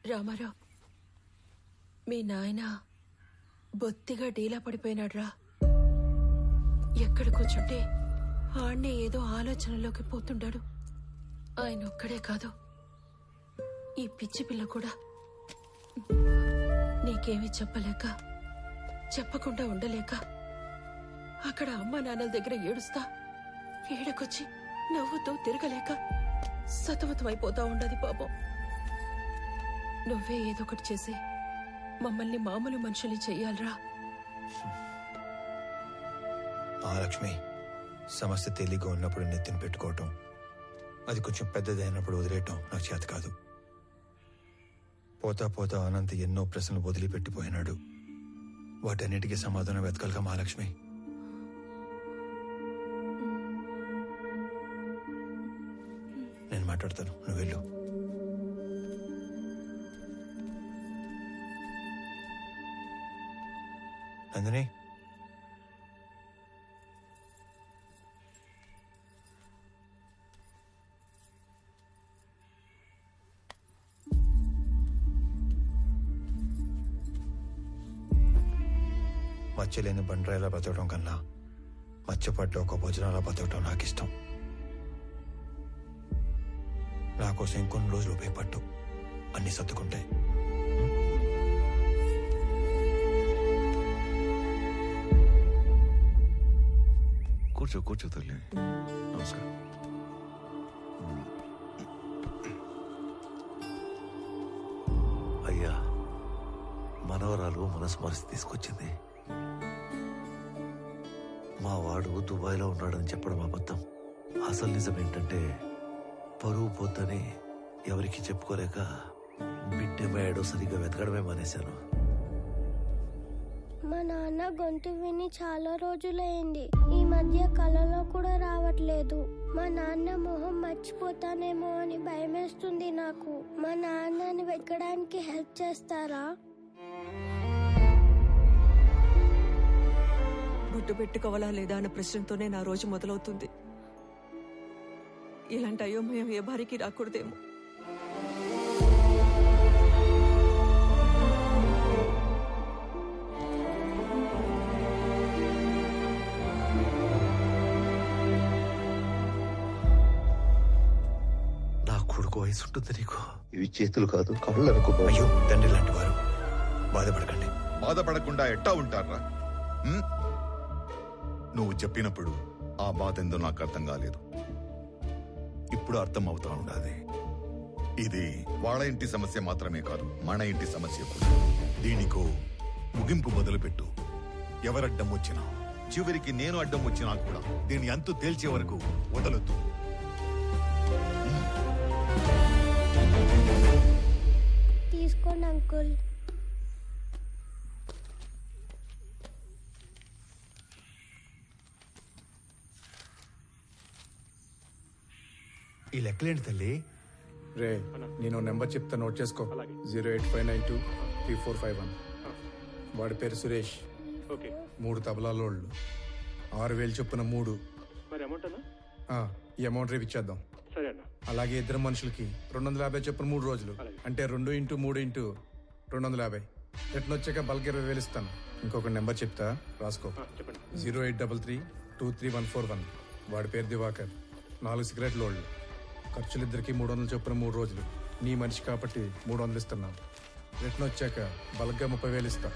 రామారావు, మీ నాయన బొత్తిగా డీలా పడిపోయినాడ్రా. ఎక్కడ కూర్చుంటే ఆడ్నే ఏదో ఆలోచనలోకి పోతుండాడు. ఆయన ఒక్కడే కాదు, ఈ పిచ్చి పిల్ల కూడా. నీకేమీ చెప్పలేక, చెప్పకుండా ఉండలేక అక్కడ అమ్మా నాన్నల దగ్గర ఏడుస్తా, ఈడకొచ్చి నవ్వుతూ తిరగలేక సతమతమైపోతా ఉండదు పాపం. నువ్వే ఏదో ఒకటి చేసి మమ్మల్ని మామూలు మనుషుల్ని చెయ్యాలరా. మహాలక్ష్మి, సమస్య తేలిగ్గా ఉన్నప్పుడు నెత్తిన పెట్టుకోవటం, అది కొంచెం పెద్దదైనప్పుడు వదిలేయటం నాకు చేత కాదు. పోతా పోతా అనంత ఎన్నో ప్రశ్నలు వదిలిపెట్టిపోయినాడు. వాటన్నిటికీ సమాధానం వెతకాలిగా మహాలక్ష్మి. నేను మాట్లాడతాను, నువ్వు వెళ్ళు. నందిని, మచ్చలేని బండరాయిలా బతకడం కన్నా మచ్చపట్ల ఒక భోజనాలా బతకడం నాకు ఇష్టం. నా కోసం ఇంకొన్ని రోజులు ఉపయోగపట్టు, అన్ని సర్దుకుంటాయి. కూర్చో కూర్చో తల్లి. నమస్కారం. అయ్యా, మనవరాలు మనస్మరిసి తీసుకొచ్చింది. మా వాడు దుబాయ్లో ఉన్నాడని చెప్పడం అబద్ధం. అసలు నిజం ఏంటంటే పరువు పోతని ఎవరికి చెప్పుకోలేక బిడ్డేమయ్యాడో సరిగ్గా వెతకడమే మానేశాను. మా నాన్న గొంతు విని చాలా రోజులైంది. ఈ మధ్య కలలో కూడా రావట్లేదు. మా నాన్న మొహం మర్చిపోతానేమో అని భయమేస్తుంది నాకు. మా నాన్నని వెతకడానికి హెల్ప్ చేస్తారా? బొట్టు పెట్టుకోవాలా లేదా అన్న ప్రశ్నతోనే నా రోజు మొదలవుతుంది. ఇలాంటి అయోమయం ఏ భార్యకి రాకూడదేమో. నా కొడుకు వయసు ఉంటుంది నీకు. ఇవి చేతులు కాదు, కళ్ళు అనుకో. అయ్యో, తండ్రి లాంటి వారు, బాధపడకండి. బాధపడకుండా ఎట్టా ఉంటారా? నువ్వు చెప్పినప్పుడు ఆ బాధ ఎందో నాకు అర్థం కాలేదు. ఇప్పుడు అర్థం అవుతా ఉండాలి. ఇది వాళ్ళ ఇంటి సమస్య మాత్రమే కాదు, మన ఇంటి సమస్య కూడా. దీనికో ముగింపు మొదలుపెట్టు. ఎవరడ్డం వచ్చినా, చివరికి నేను అడ్డం వచ్చినా కూడా దీని అంతు తేల్చే వరకు వదలొద్దు. తీసుకోండి అంకుల్. ఈ లెక్కలేంటి తల్లి? రే, నేను నెంబర్ చెప్తా, నోట్ చేసుకో. 085923451. వాడి పేరు సురేష్. 3 తబలాలోళ్ళు, 6000 చొప్పున 3. ఈ అమౌంట్ రేపు ఇచ్చేద్దాం. అలాగే ఇద్దరు మనుషులకి 250 చొప్పున 3 రోజులు, అంటే 2 × 3 × 250. రిటర్న్ వచ్చాక బల్క్ 20,000 ఇస్తాను. ఇంకొక నెంబర్ చెప్తా, రాసుకో. 083323141. వాడి పేరు దివాకర్. 4 సిగరెట్ లోళ్ళు. ఖర్చులిద్దరికి 300 చొప్పున 3 రోజులు. నీ మనిషి కాబట్టి 300 ఇస్తున్నాను. రిటర్న్ వచ్చాక బల్క్గా 30,000 ఇస్తా.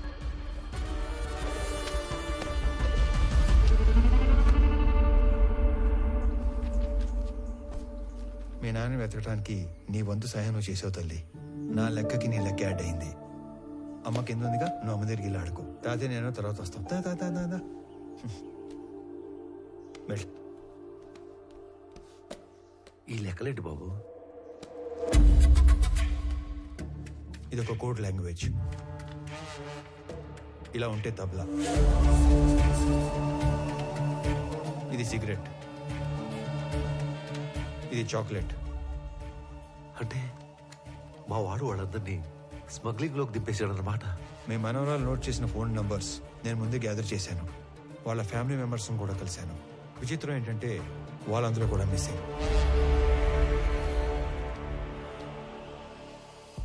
మీ నాన్న వెతకడానికి నీ వంతు సహాయం నువ్వు చేసావు తల్లి. నా లెక్కకి నీ లెక్క యాడ్ అయింది. అమ్మ కింద ఉందిగా, నువ్వు అమ్మ దగ్గరికి వెళ్ళి ఆడుకో. తాతయ్య నేను తర్వాత వస్తాం. వెళ్ళు. ఈ లెక్కలేంటి బాబు? ఇది ఒక కోడ్ లాంగ్వేజ్. ఇలా ఉంటే తబలా, ఇది సిగరెట్, ఇది చాక్లెట్. అంటే మా వాడు వాళ్ళందరినీ స్మగ్లింగ్ లోకి దింపేశాడన్నమాట. మీ మనవరాలు నోట్ చేసిన ఫోన్ నంబర్స్ నేను ముందే గ్యాదర్ చేశాను. వాళ్ళ ఫ్యామిలీ మెంబర్స్ కూడా కలిశాను. విచిత్రం ఏంటంటే వాళ్ళందరూ కూడా మిస్సింగ్.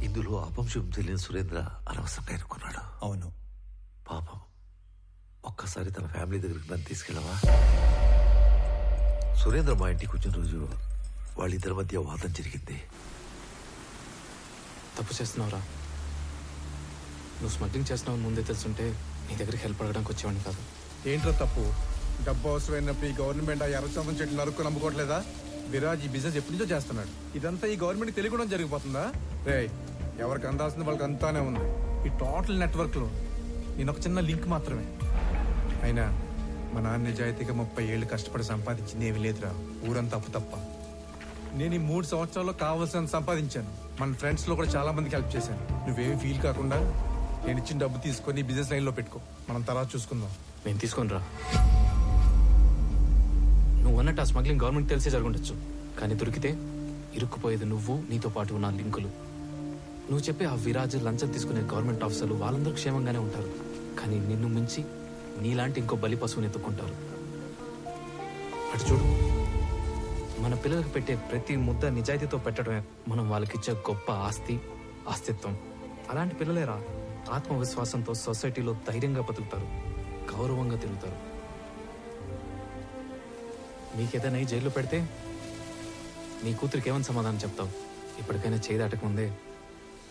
ఇందులో అపంశం తెలియని సురేంద్ర అనవసరంగా ఎన్నుకున్నాడు. అవును. పాపం, ఒక్కసారి తన ఫ్యామిలీ దగ్గరికి నన్ను తీసుకెళ్ళవా? సురేంద్ర మా ఇంటికి వచ్చిన రోజు వాళ్ళిద్దరి మధ్య వాదం జరిగింది. తప్పు చేస్తున్నావురా. నువ్వు స్మగ్లింగ్ చేస్తున్నావు ముందే తెలుసుంటే నీ దగ్గరికి హెల్ప్ అడగడానికి వచ్చేవాడిని కాదు. ఏంట్రా తప్పు? డబ్బు అవసరమైనప్పుడు ఈ గవర్నమెంట్ ఆ ఎర్రచందం చెట్లు నరుక్కు నమ్ముకోవట్లేదా? విరాజ్ ఈ బిజినెస్ ఎప్పటి నుంచో చేస్తున్నాడు. ఇదంతా ఈ గవర్నమెంట్ తెలియకుండా జరిగిపోతుందా? రే, ఎవరికి అందాల్సింది వాళ్ళకి అంతానే ఉంది. ఈ టోటల్ నెట్వర్క్ లో నేను ఒక చిన్న లింక్ మాత్రమే. అయినా మా నాన్న నిజాయితీగా 30 ఏళ్ళు కష్టపడి సంపాదించింది ఏమీ లేదురా. ఊరంతా అప్పు తప్ప. నేను ఈ 3 సంవత్సరాల్లో కావాల్సినంత సంపాదించాను. మన ఫ్రెండ్స్ లో కూడా చాలా మందికి హెల్ప్ చేశాను. నువ్వేమి ఫీల్ కాకుండా నేను ఇచ్చిన డబ్బు తీసుకొని బిజినెస్ లైన్ లో పెట్టుకో. మనం తర్వాత చూసుకుందాం. నేను తీసుకొని రా. నువ్వు అన్నట్టు ఆ స్మగ్లింగ్ గవర్నమెంట్ తెలిసే జరుగుండొచ్చు, కానీ దొరికితే ఇరుక్కుపోయేది నువ్వు, నీతో పాటు ఉన్న లింకులు. నువ్వు చెప్పే ఆ విరాజ్, లంచం తీసుకునే గవర్నమెంట్ ఆఫీసర్లు వాళ్ళందరూ క్షేమంగానే ఉంటారు, కానీ నిన్ను మించి నీలాంటి ఇంకో బలి పశువుని ఎత్తుక్కుంటారు. అటు చూడు, మన పిల్లలకు పెట్టే ప్రతి ముద్ద నిజాయితీతో పెట్టడమే మనం వాళ్ళకిచ్చే గొప్ప ఆస్తి, అస్తిత్వం. అలాంటి పిల్లలేరా ఆత్మవిశ్వాసంతో సొసైటీలో ధైర్యంగా బతుకుతారు, గౌరవంగా తిరుగుతారు. నీకేదైనా జైల్లో పెడితే నీ కూతురికి ఏమని సమాధానం చెప్తావు? ఇప్పటికైనా చేయి దాటకముందే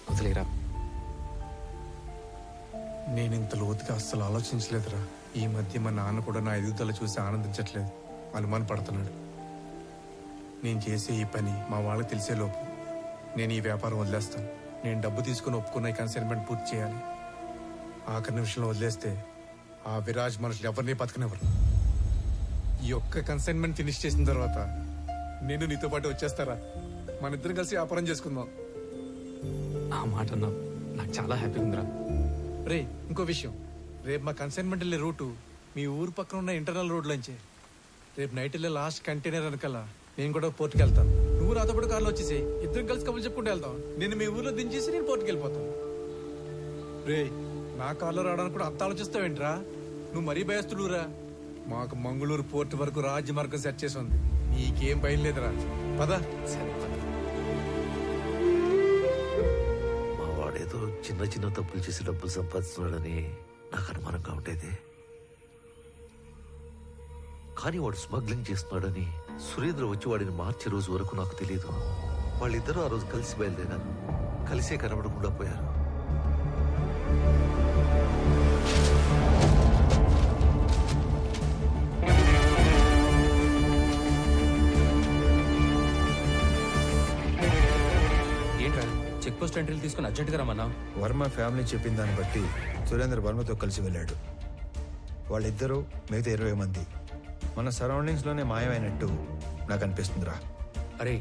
వదిలేరా. నేను ఇంత లోతుగా అస్సలు ఆలోచించలేదురా. ఈ మధ్య మా నాన్న కూడా నా ఎదుగుదల చూసి ఆనందించట్లేదు, అనుమాన పడుతున్నాడు. నేను చేసే ఈ పని మా వాళ్ళకి తెలిసేలోపు నేను ఈ వ్యాపారం వదిలేస్తాను. నేను డబ్బు తీసుకుని ఒప్పుకున్న ఈ కన్సైన్మెంట్ పూర్తి చేయాలి. ఆఖరి నిమిషంలో వదిలేస్తే ఆ విరాజ్ మనుషులు ఎవరిని బతకనివ్వరు. ఈ ఒక్క కన్సైన్మెంట్ ఫినిష్ చేసిన తర్వాత నేను నీతో పాటు వచ్చేస్తారా? మన ఇద్దరం కలిసి వ్యాపారం చేసుకుందాం. ఆ మాట అన్నా నాకు చాలా హ్యాపీగా ఉందిరా. రే, ఇంకో విషయం, రేపు మా కన్సైన్మెంట్ వెళ్ళే రూటు మీ ఊరు పక్కన ఉన్న ఇంటర్నల్ రోడ్లోంచే. రేపు నైట్ వెళ్ళే లాస్ట్ కంటైనర్ వెనకాల నేను కూడా పోర్టుకి వెళ్తాను. నువ్వు నాతో పాటు కార్లో వచ్చేసి ఇద్దరం కలిసి కబుర్లు చెప్పుకుంటూ వెళ్తాం. నేను మీ ఊర్లో దించేసి నేను పోర్టుకి వెళ్ళిపోతాను. రే, నా కార్లో రావడానికి కూడా అంత ఆలోచిస్తావేంట్రా? నువ్వు మరీ భయస్తుడురా. మాకు మంగళూరు పోర్టు వరకు రాజ్య మార్గం సెట్ చేసి ఉంది. నీకేం భయం లేదురా. పద. మా వాడేదో చిన్న చిన్న తప్పులు చేసి డబ్బులు సంపాదిస్తున్నాడని నాకు అనుమానంగా ఉండేది. కానీ వాడు స్మగ్లింగ్ చేస్తున్నాడని సురేంద్ర వచ్చి వాడిని మార్చే రోజు వరకు నాకు తెలియదు. వాళ్ళిద్దరూ ఆ రోజు కలిసి బయలుదేరారు, కలిసే కనబడకుండా పోయారు. ఏంట్రా చెక్ పోస్ట్ ఎంట్రీలు తీసుకుని అర్జెంట్గా రమ్మన్నా? వర్మ ఫ్యామిలీ చెప్పిన దాన్ని బట్టి సురేంద్ర వర్మతో కలిసి వెళ్ళాడు. వాళ్ళిద్దరూ మిగతా 20 మంది మన సరౌండింగ్స్ లోనే మాయమైనట్టు నాకు అనిపిస్తుందిరా. అరే,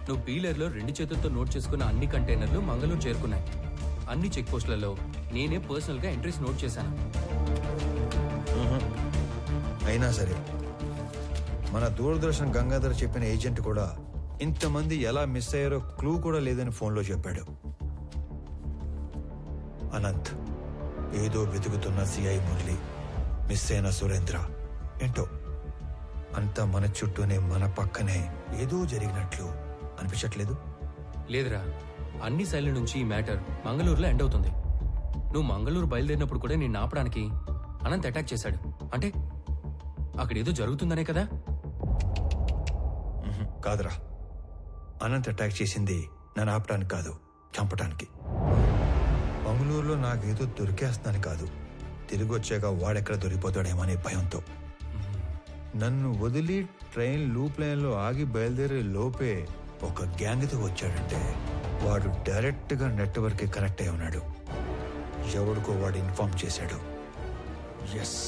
నువ్వు పీలర్లో 2 చేతులతో నోట్ చేసుకున్న అన్ని కంటైనర్లు మంగళూరు చేరుకున్నాయి. అన్ని చెక్ పోస్టులలో నేనే పర్సనల్ గా ఎంట్రీస్ నోట్ చేశాను. అయినా సరే మన దూరదర్శన్ గంగాధర్ చెప్పిన ఏజెంట్ కూడా ఇంతమంది ఎలా మిస్ అయ్యారో క్లూ కూడా లేదని ఫోన్లో చెప్పాడు. అనంత్, ఏదో వెతుకుతున్న సిఐ మురళి, మిస్ అయిన సురేంద్ర. ఏంటో అంతా మన చుట్టూనే మన పక్కనే ఏదో జరిగినట్లు అనిపించట్లేదు? లేదురా, అన్ని సైడ్ల నుంచి ఈ మ్యాటర్ మంగళూరులో ఎండ్ అవుతుంది. నువ్వు మంగళూరు బయలుదేరినప్పుడు కూడా నిన్ను ఆపడానికి అనంత్ అటాక్ చేశాడు. అంటే అక్కడ ఏదో జరుగుతుందనే కదా? కాదురా, అనంత్ అటాక్ చేసింది నన్ను ఆపడానికి కాదు, చంపడానికి. మంగళూరులో నాకేదో దొరికేస్తుందని కాదు, తిరిగి వచ్చాక వాడెక్కడ దొరికిపోతాడేమో అనే భయంతో. నన్ను వదిలి ట్రైన్ లూప్ లైన్లో ఆగి బయలుదేరే లోపే ఒక గ్యాంగ్తో వచ్చాడంటే వాడు డైరెక్ట్గా నెట్వర్క్కి కనెక్ట్ అయి ఉన్నాడు. ఎవడికో వాడు ఇన్ఫార్మ్ చేశాడు. ఎస్,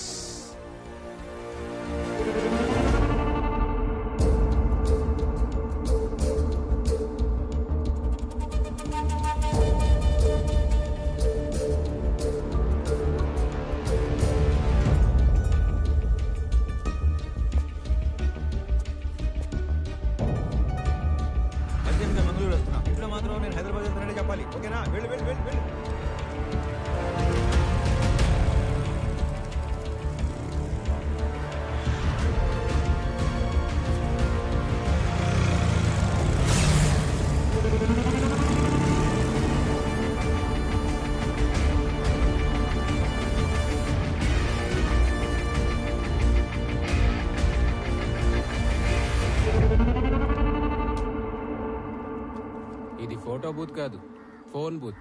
మంగళూరు వస్తున్నా. ఇట్లా మాత్రం నేను హైదరాబాద్ వెళ్తానని చెప్పాలి, ఓకేనా? వెళ్ళు వెళ్ళు వెళ్ళు వెళ్ళు. ఫోటో బూత్ కాదు, ఫోన్ బూత్.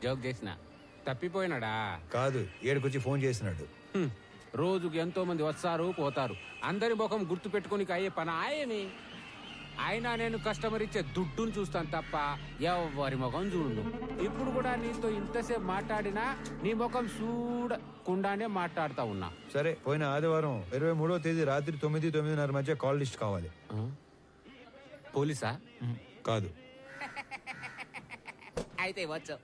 జోక్ చేసిన తప్పిపోయినాడా? కాదు, ఏడుకొచ్చి ఫోన్ చేసినాడు. రోజుకి ఎంతో మంది వస్తారు పోతారు, అందరి ముఖం గుర్తు పెట్టుకుని అయ్యే పని ఆయని. అయినా నేను కస్టమర్ ఇచ్చే దుడ్డును చూస్తాను తప్ప ఎవరి ముఖం చూడు. ఇప్పుడు కూడా నీతో ఇంతసేపు మాట్లాడినా నీ ముఖం చూడకుండానే మాట్లాడుతా ఉన్నా. సరే, పోయిన ఆదివారం 23వ తేదీ రాత్రి 9-9:30 మధ్య కాల్ లిస్ట్ కావాలి. పోలీసా? కాదు. అయితే వచ్చు.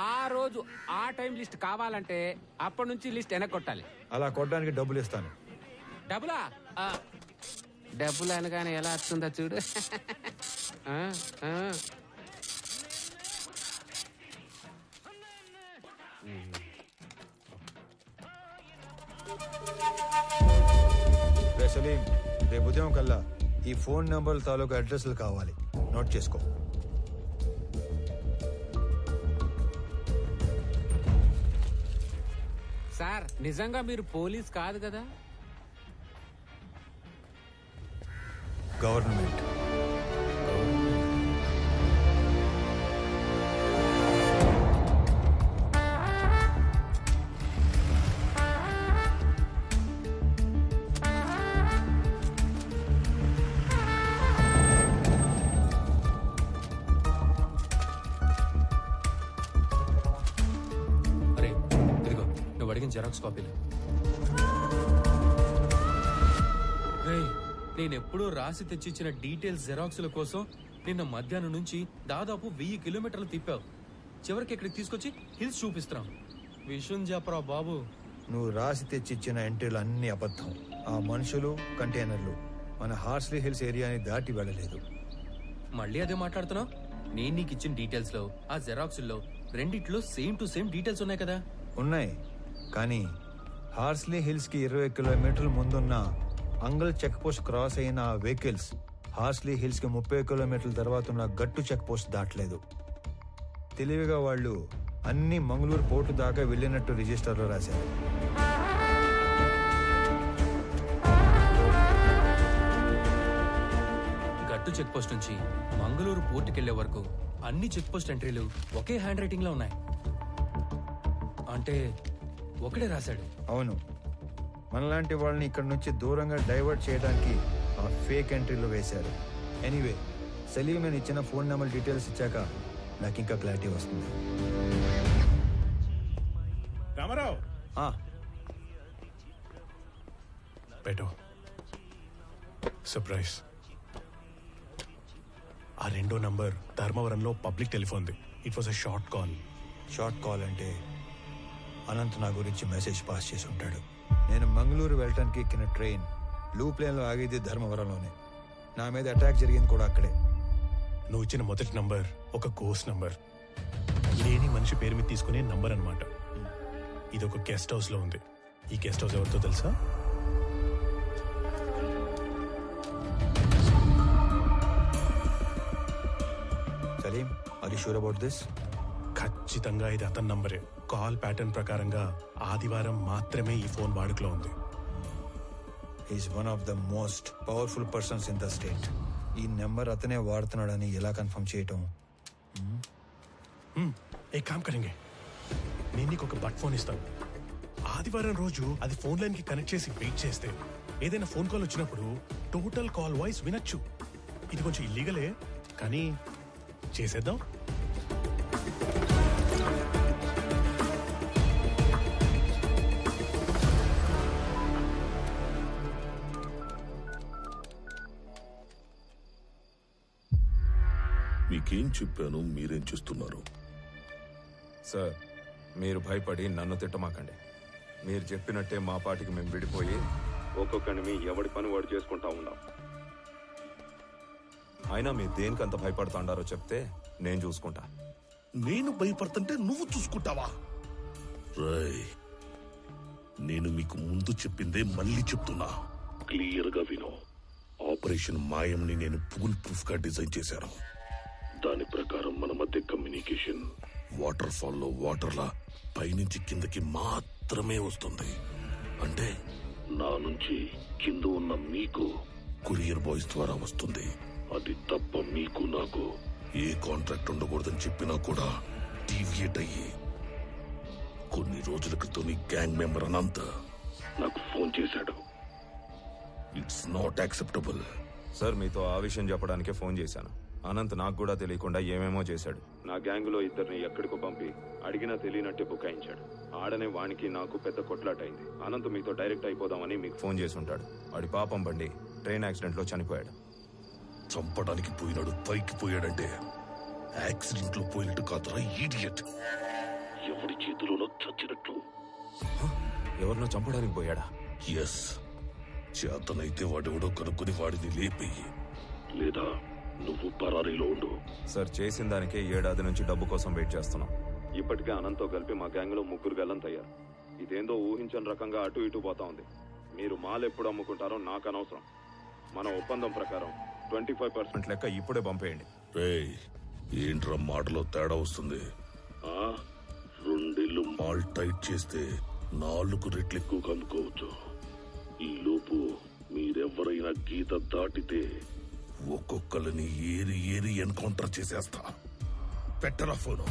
ఆ రోజు ఆ టైం లిస్ట్ కావాలంటే అప్పటి నుంచి లిస్ట్ వెనక్కొట్టాలి. అలా కొట్టడానికి డబ్బులు ఇస్తాను. డబ్బులా? డబ్బులు అనగానే ఎలా వస్తుందో చూడు. సలీం, రేపు ఉదయం కల్లా ఈ ఫోన్ నంబర్ల తాలూకు అడ్రస్లు కావాలి. నోట్ చేసుకో. సార్, నిజంగా మీరు పోలీస్ కాదు కదా? గవర్నమెంట్. అరే ఇదిగో, నువ్వు అడిగిన జెరాక్స్ కాపీలు. నేనెప్పుడూ రాసి తెచ్చిచ్చిన డీటెయిల్స్ జెరాక్స్ల కోసం నిన్న మధ్యాహ్నం నుంచి దాదాపు 1000 కిలోమీటర్లు తిప్పావు. చివరికి ఇక్కడికి తీసుకొచ్చి హిల్స్ చూపిస్తున్నాం. విషయం చెప్పరా బాబు. నువ్వు రాసి తెచ్చిచ్చిన ఎంట్రీలు అన్ని అబద్ధం. ఆ మనుషులు, కంటైనర్లు మన హార్స్లీ హిల్స్ ఏరియాని దాటి వెళ్ళలేదు. మళ్ళీ అదే మాట్లాడుతున్నావు? నేను నీకు ఇచ్చిన డీటెయిల్స్ లో ఆ జెరాక్స్ లో రెండిట్లో సేమ్ టు సేమ్ డీటెయిల్స్ ఉన్నాయి కదా? ఉన్నాయి, కానీ హార్స్లీ హిల్స్ కి 20 కిలోమీటర్ల ముందున్న అంగల్ చెక్ పోస్ట్ క్రాస్ అయిన ఆ వెహికల్స్ హార్స్లీ హిల్స్ కి 30 కిలోమీటర్ల తర్వాత ఉన్న గట్టు చెక్ పోస్ట్ దాటలేదు. తెలివిగా వాళ్ళు అన్ని మంగళూరు పోర్టు దాకా వెళ్ళినట్టు రిజిస్టర్లో రాశారు. గట్టు చెక్ పోస్ట్ నుంచి మంగళూరు పోర్టుకెళ్లే వరకు అన్ని చెక్ పోస్ట్ ఎంట్రీలు ఒకే హ్యాండ్ రైటింగ్ లో ఉన్నాయి. అంటే ఒకడే రాశాడు. అవును, మనలాంటి వాళ్ళని ఇక్కడ నుంచి దూరంగా డైవర్ట్ చేయడానికి ఆ ఫేక్ ఎంట్రీలు వేశారు. ఎనీవే, సలీం అని ఇచ్చిన ఫోన్ నెంబర్ డీటెయిల్స్ ఇచ్చాక నాకు ఇంకా క్లారిటీ వస్తుంది. రామారావు, పెట్టు. సర్ప్రైజ్. ఆ రెండో నంబర్ ధర్మవరంలో పబ్లిక్ టెలిఫోన్ది. It was a short call. Short call అంటే అనంత్ నా గురించి మెసేజ్ పాస్ చేసి ఉంటాడు. నేను మంగళూరు వెళ్ళటానికి ఎక్కిన ట్రైన్ లూప్ లైన్లో ఆగేది ధర్మవరంలోనే. నా మీద అటాక్ జరిగింది కూడా అక్కడే. నువ్వు ఇచ్చిన మొదటి నంబర్ ఒక గోస్ట్ నంబర్. లేని మనిషి పేరు మీద తీసుకునే నంబర్ అన్నమాట. ఇది ఒక గెస్ట్ హౌస్ లో ఉంది. ఈ గెస్ట్ హౌస్ ఎవరితో తెలుసా? Salim, are you sure about this? ఖచ్చితంగా ఇది అతని నంబరే. కాల్ ప్యాటర్న్ ప్రకారంగా ఆదివారం మాత్రమే ఈ ఫోన్ వాడుకలో ఉంది. Is one of the most powerful persons in the state. ఈ నెంబర్ అతనే వాడుతున్నాడని ఎలా కన్ఫర్మ్ చేయటం? ఏ కామ్ కరెంగే, నేను నీకు ఒక బట్ ఫోన్ ఇస్తాను. ఆదివారం రోజు అది ఫోన్ లైన్ కి కనెక్ట్ చేసి వెయిట్ చేస్తే ఏదైనా ఫోన్ కాల్ వచ్చినప్పుడు టోటల్ కాల్ వాయిస్ వినొచ్చు. ఇది కొంచెం ఇల్లీగలే, కానీ చేసేద్దాం. మీకేం చెప్పాను, మీరేం చేస్తున్నారు? సార్, మీరు భయపడి నన్ను తిట్టమాకండి. మీరు చెప్పినట్టే మా పాటికి మేము విడిపోయి ఒక్కొక్కడిని ఎవడి పని వాడు చేసుకుంటా ఉన్నాం. అయినా మీరు దేనికంత భయపడుతుండారో చెప్తే నేను చూసుకుంటా. నేను భయపడుతుంటే నువ్వు చూసుకుంటావా? రేయ్, నేను మీకు ముందు చెప్పిందే మళ్ళీ చెప్తున్నా, క్లియర్ గా విను. ఆపరేషన్ మాయంని నేను ఫుల్ ప్రూఫ్ గా డిజైన్ చేశాను. దాని ప్రకారం మన మధ్య కమ్యూనికేషన్ వాటర్ ఫాల్ లో వాటర్లా పైనుంచి కిందకి మాత్రమే వస్తుంది. అంటే నా నుంచి కింద ఉన్న మీకు కొరియర్ బాయ్స్ ద్వారా వస్తుంది. అది తప్ప మీకు నాకు ఏ కాంట్రాక్ట్ ఉండకూడదని చెప్పినా కూడా డీవియేట్ అయ్యి కొన్ని రోజుల క్రితం నీ గ్యాంగ్ మెంబర్ అనంత నాకు ఫోన్ చేశాడు. It's not acceptable. సార్ మీతో ఆ విషయం చెప్పడానికే ఫోన్ చేశాను. అనంత్ నాకు కూడా తెలియకుండా ఏమేమో చేశాడు. నా గ్యాంగ్ లో ఇద్దరిని ఎక్కడికో పంపి అడిగినా తెలియనట్టే బుకాయించాడు. ఆడనే వానికి నాకు పెద్ద కొట్లాట అయింది. అనంత్ మీతో డైరెక్ట్ అయిపోదామని మీకు ఫోన్ చేసి ఉంటాడు. వాడి పాపం బండి ట్రైన్ యాక్సిడెంట్ లో చనిపోయాడు. చంపడానికి పోయినాడు, పైకి పోయాడంటే యాక్సిడెంట్ లో పోయినట్టు కాదురా ఈడియట్. ఎవరి చేతిలోనో చచ్చినట్లు. ఎవరినో చంపడానికి పోయాడా? ఎస్. చేతనైతే వాడెవడో కనుక్కుని వాడిని లేపేయి, లేదా నువ్వు పరారీలో ఉండు. సార్ చేసిన దానికే 7 ఏడాది నుంచి డబ్బు కోసం వెయిట్ చేస్తున్నాం. ఇప్పటికే అనంత్తో కలిపి మా గ్యాంగ్ లో 3 గల్లంతయ్యారు. ఇదేందో ఊహించని రకంగా అటు ఇటు పోతా ఉంది. మీరు మాల్ ఎప్పుడు అమ్ముకుంటారో నాకు అనవసరం. మన ఒప్పందం ప్రకారం 25% లెక్క ఇప్పుడే పంపేయండి. రేయ్, ఏంట్రా మాటలో తేడా వస్తుంది? 2 ఏళ్ళు మాల్ టైట్ చేస్తే 4 రెట్లు ఎక్కువ అమ్ముకోవచ్చు. ఈ లోపు మీరెవరైనా గీత దాటితే ఒక్కొక్కరిని ఏరి ఏరి ఎన్కౌంటర్ చేసేస్తా. పెట్టరా ఫోను.